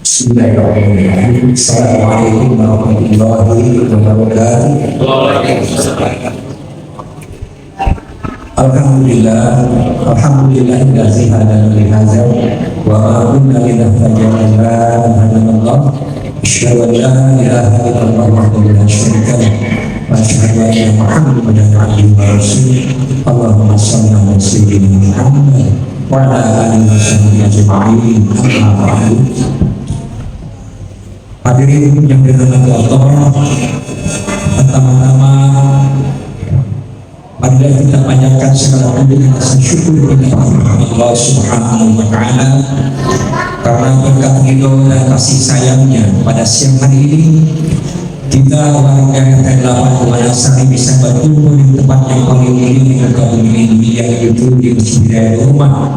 Bismillahirrahmanirrahim. Assalamualaikum warahmatullahi wabarakatuh. Alhamdulillahillazi hadana li hadza wa ma kunna linahtadiya laula an hadana Allah. Asyhadu an la ilaha illallah wahdahu la syarika lah wa asyhadu anna Muhammadan abduhu wa rasuluh. Allahumma shalli ala sayyidina Muhammad wa ala alihi wa sahbihi ajma'in. Amma ba'du. Hadirin yang dirahmati Allah, pertama-tama marilah kita panjatkan segala puji dan rasa syukur kepada Allah Subhanahu wa Ta'ala karena berkat ridho dan kasih sayangnya pada siang hari ini kita warga RT 8 Wanasari bisa berkumpul di tempat yang paling ini dengan kaum ini yaitu di Masjid Raya Rumah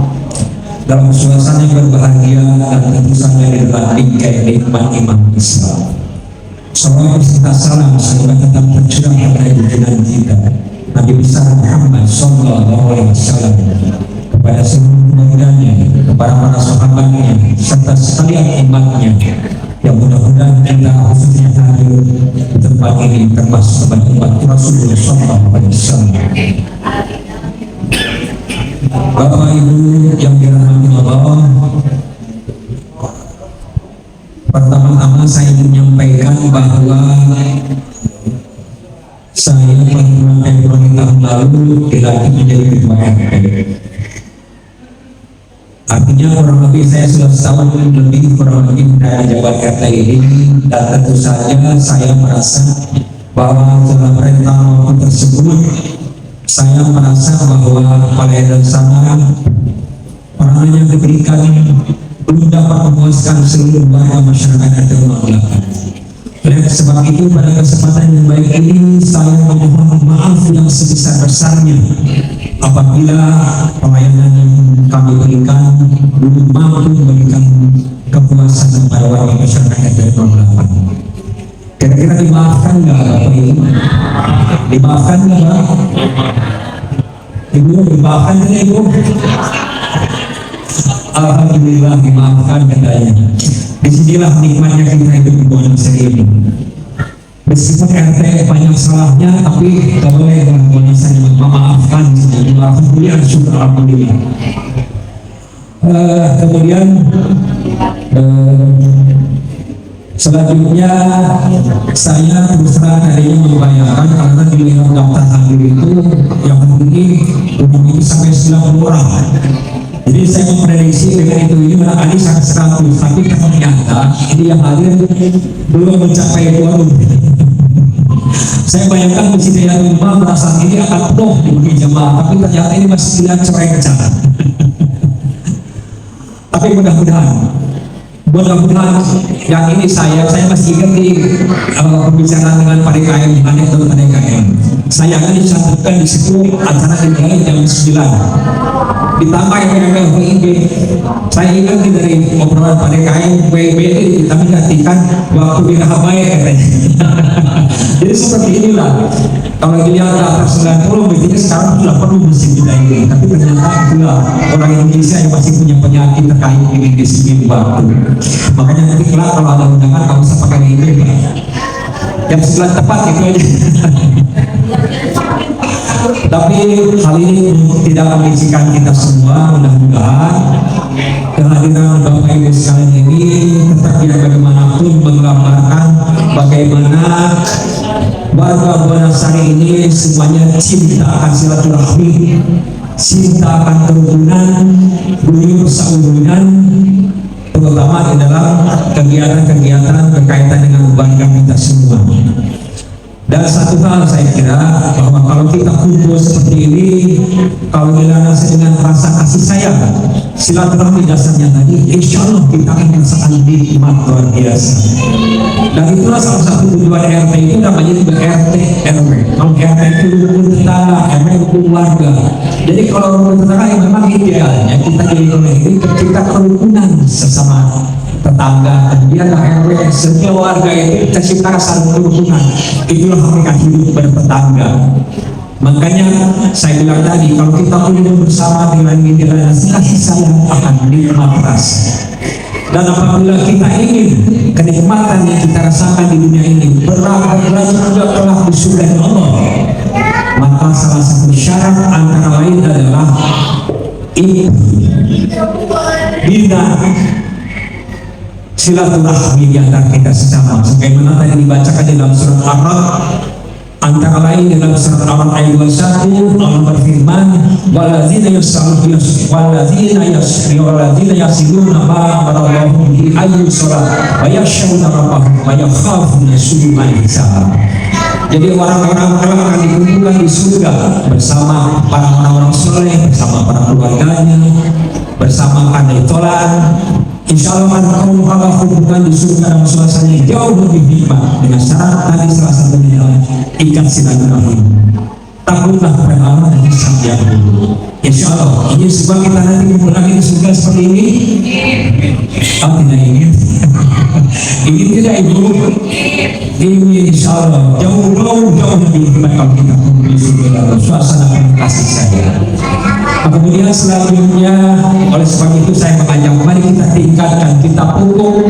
dalam suasana yang berbahagia dan tentu saja di dalam bingkai nikmat iman Islam. Salawat serta salam semoga tetap tercurah pada junjungan kita Nabi besar Muhammad Sallallahu Alaihi Wasallam, kepada seluruh keluarganya, kepada para sahabatnya, serta sekalian umatnya yang mudah-mudahan kita khususnya hadir di tempat ini termasuk kepada umat Rasulullah Sallallahu Alaihi Wasallam. Bapak Ibu yang dirahmati Allah, pertama-tama saya ingin menyampaikan bahwa saya pada Februari tahun lalu dilantik menjadi ketua RT. Artinya kurang lebih saya sudah setahun lebih kurang lebih menjabat RT ini, dan tentu saja saya merasa bahwa dalam rentang waktu tersebut saya merasa bahwa pelayanan sana peranan yang diberikan belum dapat memuaskan seluruh warga masyarakat RT 08. Oleh sebab itu pada kesempatan yang baik ini saya memohon maaf yang sebesar-besarnya apabila pelayanan yang kami berikan belum mampu memberikan kepuasan kepada warga masyarakat RT 08. Kira-kira dimaafkan nggak Bapak Ibu? Dimaafkan nggak Pak? Ibu dimaafkan nggak Ibu? Alhamdulillah dimaafkan katanya. Disinilah nikmatnya kita hidup di Bonasar ini. Meskipun RT banyak salahnya, tapi tak boleh dalam Bonasar memaafkan. Alhamdulillah, syukur alhamdulillah. Kemudian selanjutnya saya terus terang tadinya membayangkan karena dilihat daftar hadir itu yang ini umum itu sampai 90 orang. Jadi saya memprediksi dengan itu ini barangkali sangat 100, tapi ternyata ini yang hadir belum mencapai 20. Saya bayangkan Masjid Raya Rumah pada ini akan penuh di jemaah, tapi ternyata ini masih tidak cereng-cereng. Tapi mudah-mudahan yang ini saya masih ingat di pembicaraan dengan Pak DKM, anekdot Pak DKM. Saya akan dicatatkan di situ acara dimulai jam 9. Ditambah yang WIB. Saya ingat dari obrolan Pak DKM, WIB itu kami gantikan waktu binahabaya katanya. Jadi seperti inilah. Kalau dilihat ke atas 90, berarti sekarang sudah perlu mesin kita ini. Tapi ternyata itulah orang Indonesia yang masih punya penyakit terkait dengan disiplin waktu. Makanya nanti kelak kalau ada undangan kamu usah pakai ini yang sebelah tepat itu aja. Tapi hal ini tidak mengizinkan kita semua, mudah-mudahan kehadiran Bapak Ibu sekalian ini tetap tidak bagaimanapun menggambarkan bagaimana warga Bonasari ini semuanya cinta akan silaturahmi, cinta akan kerukunan, guyup saudunan, terutama di dalam kegiatan-kegiatan berkaitan dengan warga kita semua. Dan satu hal saya kira bahwa kalau kita kumpul seperti ini, kalau dilandasi dengan rasa kasih sayang, silaturahmi dasarnya tadi, insya Allah kita akan merasakan nikmat luar biasa. Dan itulah salah satu tujuan RT itu namanya juga RT RW. Kalau RT itu rukun tetangga, RW rukun warga. Jadi kalau rukun tetangga yang memang idealnya kita jadi ini kita kerukunan sesama tetangga, kemudian RW, setiap warga itu tercipta rasa kerukunan. Itulah hakikat hidup bertetangga. Makanya saya bilang tadi, kalau kita hidup bersama dengan kasih sayang akan nikmat rasa. Dan apabila kita ingin kenikmatan yang kita rasakan di dunia ini berlaku juga telah di surga Allah, maka salah satu syarat antara lain adalah bina silaturahmi di antara kita sesama, sebagaimana tadi dibacakan dalam surat Ar-Ra'd. Antara lain dalam surat Al ayat 21 Allah berfirman, waladzina yasiluna ma amarallahu bihi ayyusala wa yakhshawna rabbahum wa yakhafuna su'al hisab. Jadi orang-orang kelak akan dikumpulkan di surga bersama para orang-orang soleh, bersama para keluarganya, bersama pandai tolan. Insya Allah kaum Allah hubungan di surga dalam suasana yang jauh lebih nikmat, dengan syarat tadi salah satunya ikat silaturahmi. Takutlah pada Allah dan hisab yang dulu. Insya Allah ini sebab kita nanti kumpul lagi di surga seperti ini. Tidak ingin. Ingin tidak ibu? Ini insya Allah jauh lebih nikmat kalau kita kumpul di surga dalam suasana kasih sayang. Kemudian selanjutnya, oleh sebab itu saya mengajak mari kita tingkatkan, kita pupuk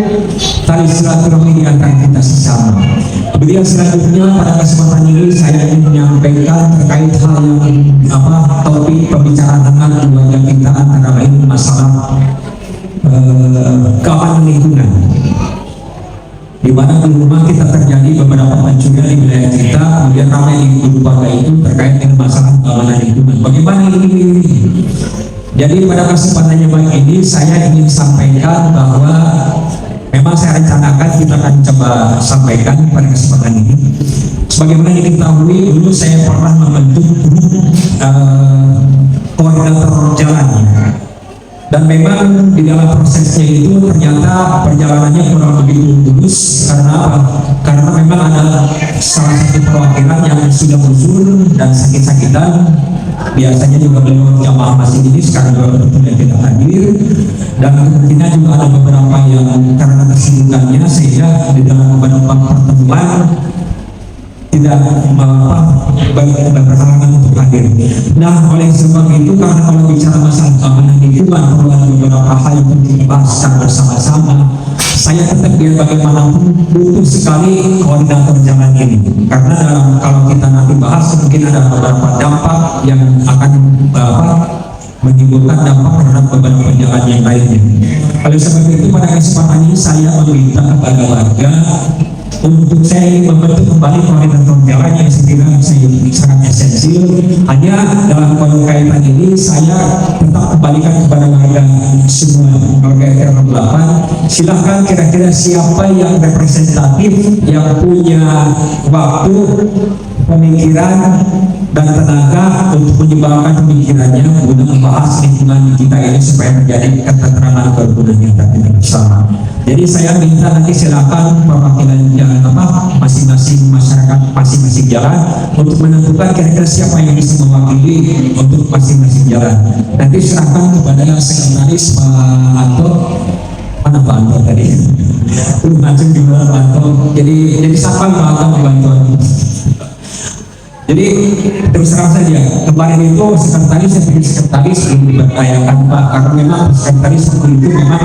tali silaturahmi di antara kita sesama. Kemudian selanjutnya pada kesempatan ini saya ingin menyampaikan terkait hal yang topik pembicaraan hangat keluarga kita, antara lain masalah keamanan lingkungan. Di mana di rumah kita terjadi beberapa pencurian di wilayah kita, kemudian ramai di keluarga itu terkait dengan masalah keamanan lingkungan. Bagaimana ini? Jadi pada kesempatan yang baik ini saya ingin sampaikan bahwa memang saya rencanakan kita akan coba sampaikan pada kesempatan ini. Sebagaimana diketahui, dulu saya pernah membentuk grup koordinator jalan. Dan memang di dalam prosesnya itu ternyata perjalanannya kurang begitu mulus. Karena apa? Karena memang ada salah satu perwakilan yang sudah usul dan sakit-sakitan. Biasanya juga beliau jamaah masjid ini sekarang juga betul tidak hadir. Dan kemungkinan juga ada beberapa yang karena kesibukannya sehingga di dalam beberapa pertemuan tidak berhalangan untuk hadir. Nah, oleh sebab itu, karena kalau bicara masalah keamanan lingkungan perlu ada beberapa hal yang perlu dibahas bersama-sama. Saya tetap biar bagaimanapun butuh sekali koordinator jalan ini, karena kalau kita nanti bahas mungkin ada beberapa dampak yang akan menimbulkan dampak terhadap beberapa jalan yang lainnya. Oleh sebab itu pada kesempatan ini saya meminta kepada warga untuk saya membentuk kembali koordinator jalan yang sekiranya sangat esensial. Hanya dalam kaitan ini saya tetap kembalikan kepada warga semua, warga RT 8. Silahkan kira-kira siapa yang representatif, yang punya waktu, pemikiran dan tenaga untuk menyumbangkan pemikirannya guna membahas lingkungan kita ini supaya menjadi ketentraman berguna yang kita bersama. Jadi saya minta nanti silakan perwakilan jalan masing-masing masyarakat masing-masing jalan untuk menentukan kira-kira siapa yang bisa mewakili untuk masing-masing jalan. Nanti serahkan kepada sekretaris Pak Anto. Mana Pak Anto tadi? Macam juga Pak Anto. Jadi siapa Pak Anto membantu? Jadi terus terang saja, kemarin itu sekretaris, saya pikir sekretaris belum diberdayakan Pak, karena memang sekretaris seperti itu memang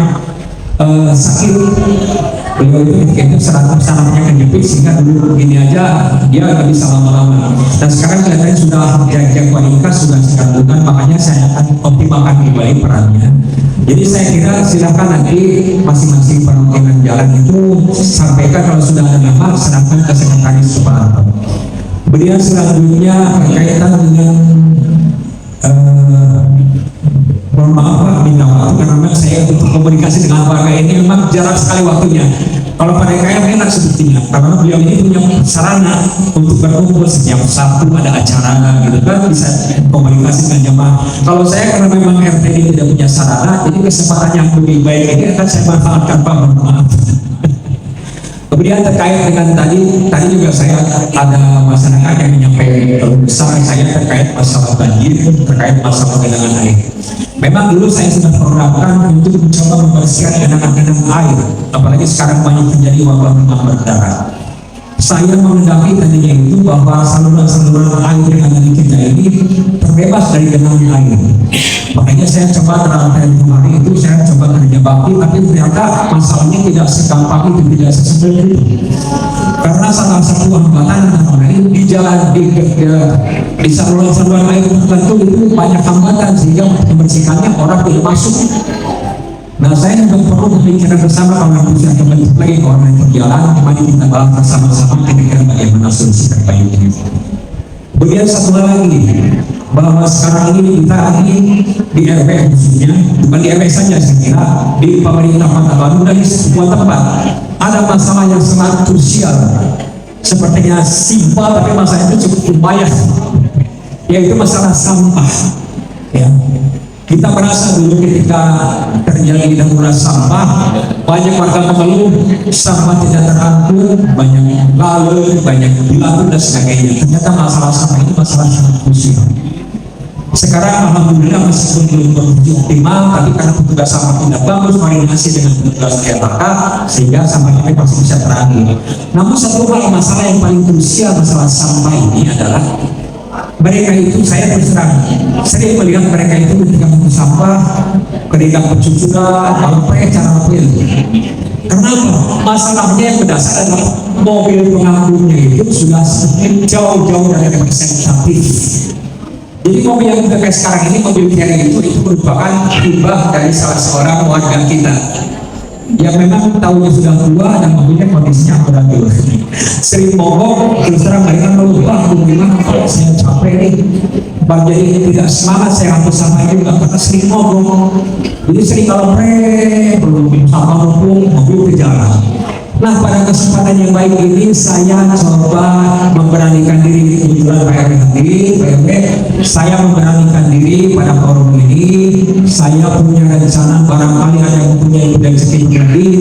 sakit. Beliau itu ketika itu sarafnya kejepit sehingga dulu begini aja dia nggak bisa lama-lama. Dan sekarang kelihatannya sudah kira-kira kualitas sudah sekandungan, makanya saya akan optimalkan kembali perannya. Jadi saya kira silakan nanti masing-masing perwakilan jalan itu sampaikan kalau sudah ada nama, serahkan ke sekretaris Suparto. Kemudian selanjutnya berkaitan dengan mohon maaf Pak, minta waktu karena saya untuk komunikasi dengan warga ini memang jarang sekali waktunya. Kalau pada KM enak sebetulnya, karena beliau ini punya sarana untuk berkumpul setiap Sabtu ada acara gitu kan, bisa komunikasi dengan jamaah. Kalau saya karena memang RT ini tidak punya sarana, jadi kesempatan yang lebih baik ini akan saya manfaatkan Pak, mohon maaf. Kemudian terkait dengan tadi juga saya ada masyarakat yang menyampaikan besar saya terkait masalah banjir, terkait masalah genangan air. Memang dulu saya sudah programkan untuk mencoba membersihkan genangan-genangan air, apalagi sekarang banyak terjadi wabah demam berdarah. Saya mengendaki tadinya itu bahwa saluran-saluran air yang ada di kita ini terbebas dari genangan air. Makanya saya coba terangkan kemarin itu, saya coba kerja bakti, tapi ternyata masalahnya tidak segampang itu, tidak sesulit itu. Karena salah satu hambatan lain di jalan di saluran-saluran air tertentu itu banyak hambatan sehingga membersihkannya orang tidak masuk. Nah, saya juga perlu memikirkan bersama kalau bisa kembali lagi ke orang yang berjalan, mari kita bahas bersama-sama kira-kira bagaimana solusi terbaik ini. Kemudian satu hal lagi, bahwa sekarang ini kita ini di RW khususnya, bukan di RW saja saya kira, di pemerintah Kota Bandung dan di sebuah tempat ada masalah yang sangat krusial, sepertinya simpel tapi masalah itu cukup lumayan, yaitu masalah sampah. Ya, kita merasa dulu ketika terjadi darurat sampah, banyak warga mengeluh sampah tidak terangkut, banyak lalu, banyak dilakukan dan sebagainya. Ternyata masalah sampah itu masalah sangat krusial. Sekarang alhamdulillah meskipun belum berbunyi optimal, tapi karena petugas sampah tidak bagus koordinasi dengan petugas RK, sehingga sampahnya pasti bisa terangi. Namun satu hal masalah yang paling krusial masalah sampah ini adalah mereka itu, saya terus terang sering melihat mereka itu ketika mengumpul sampah, ketika pencucian, kalau pakai cara mobil. Kenapa? Masalahnya yang berdasar adalah mobil pengangkutnya itu sudah jauh-jauh dari representatif. Jadi mobil yang kita pakai sekarang ini, mobil carry itu merupakan hibah dari salah seorang warga kita yang memang tahunnya sudah tua dan mobilnya kondisinya amburadul. Sering mogok, terus terang mereka melupa bagaimana kalau saya capek nih, jadi tidak semangat saya hapus sama ini juga karena sering mogok. Jadi sering kalau belum sama mobil ke jalan. Nah, pada kesempatan yang baik ini saya coba memberanikan diri, kebetulan Pak RW tadi, saya memberanikan diri pada forum ini. Saya punya rencana, barangkali ada yang punya ide dan sedikit lagi,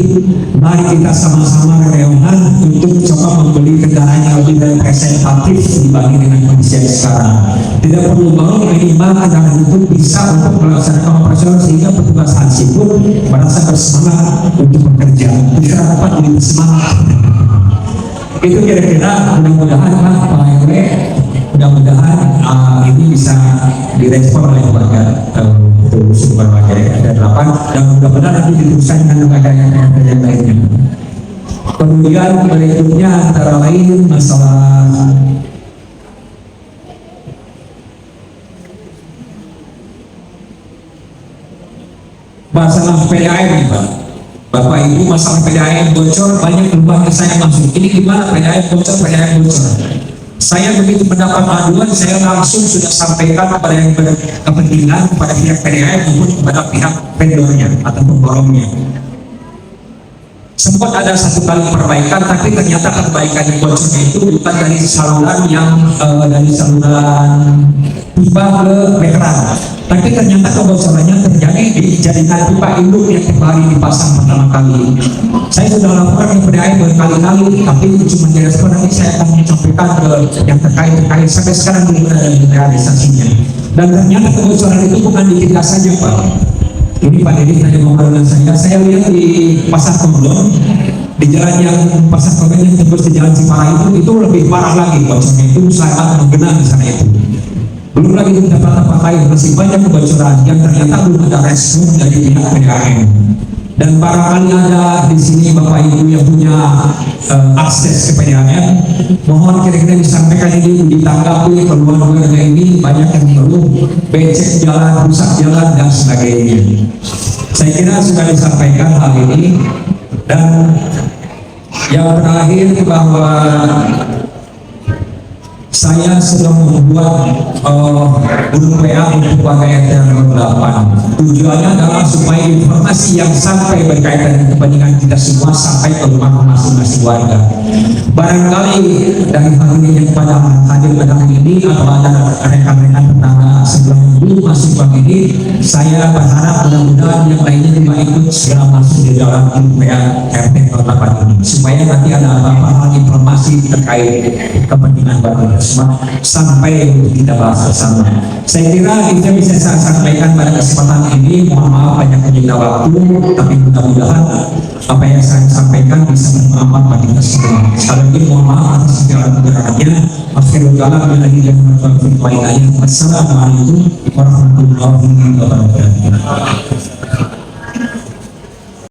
mari kita sama-sama reungan untuk coba membeli kendaraan yang lebih representatif dibanding dengan kondisi yang sekarang. Tidak perlu bangun, minimal kendaraan itu bisa untuk melaksanakan operasional sehingga petugas hansip pun merasa bersemangat untuk bekerja. Bisa dapat lebih semangat. Itu kira-kira mudah-mudahan Pak RW, mudah-mudahan ini bisa direspon oleh warga warga ada 8 dan mudah-mudahan nanti diteruskan dengan lembaga yang lainnya. Kemudian berikutnya antara lain masalah PDAM nih Pak. Bapak Ibu, masalah PDAM bocor, banyak lubang yang saya masuk. Ini gimana PDAM bocor? Saya begitu mendapat aduan, saya langsung sudah sampaikan kepada yang berkepentingan, kepada pihak PDAM maupun kepada pihak vendornya atau pemborongnya. Sempat ada satu kali perbaikan, tapi ternyata perbaikan yang bocornya itu bukan dari saluran pipa ke meteran, tapi ternyata kebocorannya terjadi di jaringan pipa induk yang kembali dipasang pertama kali. Saya sudah laporkan ke PDAM berkali-kali, tapi cuma direspon. Nanti saya akan menyampaikan ke yang terkait sampai sekarang belum ada realisasinya. Dan ternyata kebocoran itu bukan di kita saja Pak. Ini Pak Deddy tadi ngobrol dengan saya lihat di Pasar Kebon, di jalan yang Pasar Kebon yang tembus di Jalan Ciparah itu lebih parah lagi bocornya, itu sangat menggenang di sana itu. Belum lagi di tempat-tempat lain masih banyak kebocoran yang ternyata belum ada respon dari pihak PDAM. Dan barangkali ada di sini Bapak Ibu yang punya akses ke PDAM, mohon kira-kira disampaikan ini, ditanggapi keluhan warga ini. Banyak yang mengeluh becek jalan, rusak jalan dan sebagainya. Saya kira sudah disampaikan hal ini. Dan yang terakhir bahwa saya sudah membuat grup WA untuk warga RT nomor 8. Tujuannya adalah supaya informasi yang sampai berkaitan dengan kepentingan kita semua sampai ke rumah masing-masing warga. Barangkali dari hal ini yang pada hadir pada hari ini atau ada rekan-rekan tetangga sebelah dulu masuk bang ini, saya berharap mudah-mudahan yang lainnya juga ikut segera masuk di dalam grup WA RT nomor 8 ini supaya nanti ada apa-apa informasi terkait kepentingan warga. semua sampai untuk kita bahas bersama. Saya kira itu yang bisa saya sampaikan pada kesempatan ini. Mohon maaf banyak menyita waktu, tapi mudah-mudahan apa yang saya sampaikan bisa bermanfaat bagi kita semua. Sekali lagi mohon maaf atas segala kekurangannya. Akhirul kalam billahi taufiq wal hidayah. Wassalamualaikum warahmatullahi wabarakatuh.